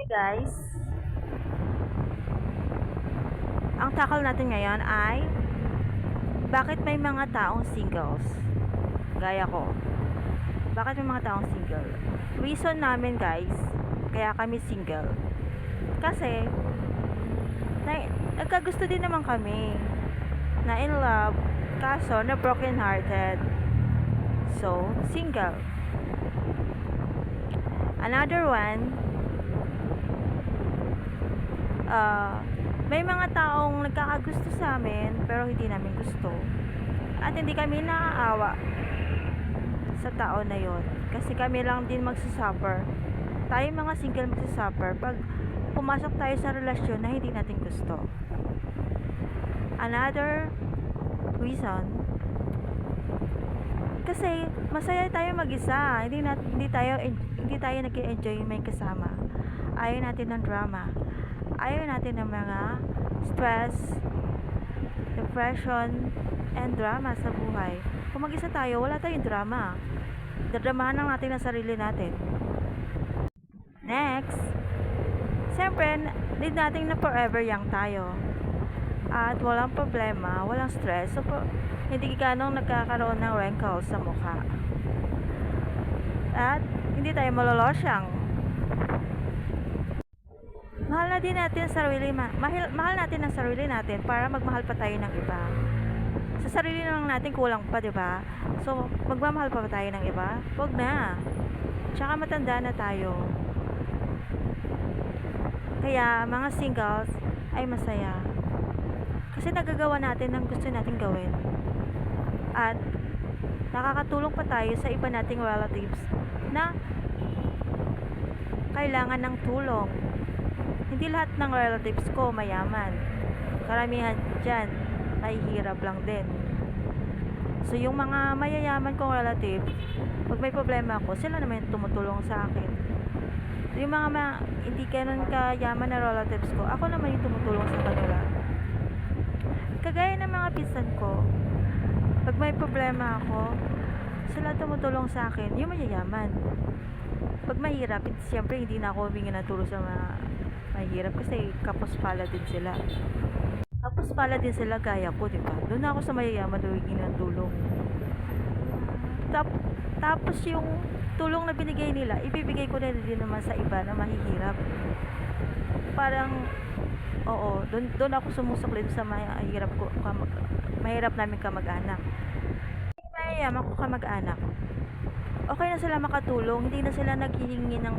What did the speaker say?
Hey guys, ang takal natin ngayon ay bakit may mga taong singles gaya ko. Bakit may mga taong single? Reason namin guys, kaya kami single. Kasi na, nagkagusto din naman kami na in love, kaso na broken hearted. So, single. Another one, may mga taong nagkakagusto sa amin pero hindi namin gusto at hindi kami naaawa sa tao na yon kasi kami lang din magsasuffer, tayo mga single magsasuffer pag pumasok tayo sa relasyon na hindi natin gusto. Another reason, kasi masaya tayo mag-isa, hindi tayo nag-enjoy may kasama, ayaw natin ng drama, ayaw natin ng mga stress, depression, and drama sa buhay. Kung mag-isa tayo, wala tayong drama. Dadramahan lang natin ang sarili natin. Next, siyempre, need natin na forever young tayo. At walang problema, walang stress. So, hindi ganong nagkakaroon ng wrinkles sa mukha. At hindi tayo malolosyang. Mahal na din natin sarili, mahal natin ang sarili natin para magmahal pa tayo ng iba. Sa sarili lang natin kulang pa, 'di ba? So, magmamahal pa ba tayo ng iba? Wag na. Tsaka matanda na tayo. Kaya mga singles ay masaya. Kasi nagagawa natin ang gusto nating gawin. At nakakatulong pa tayo sa iba nating relatives na kailangan ng tulong. Hindi lahat ng relatives ko mayaman. Karamihan dyan, nahihirap lang din. So, yung mga mayayaman kong relatives, pag may problema ako, sila naman yung tumutulong sa akin. So, yung mga hindi ganun kayaman na relatives ko, ako naman yung tumutulong sa kanila. Kagaya ng mga pinsan ko, pag may problema ako, sila tumutulong sa akin, yung mayayaman. Pag mahirap, siyempre hindi na ako humingi ng tulong sa mga mahirap kasi kapos pala din sila. Kapos pala din sila gaya ko, di ba? Doon ako sa mayayaman humingi ng tulong. Tapos yung tulong na binigay nila, ibibigay ko na din naman sa iba na mahihirap. Parang, oo, doon ako sumusuklit sa mahirap namin kamag-anak. Mayayaman ko kamag-anak. Okay na sila makatulong, hindi na sila naghihingi ng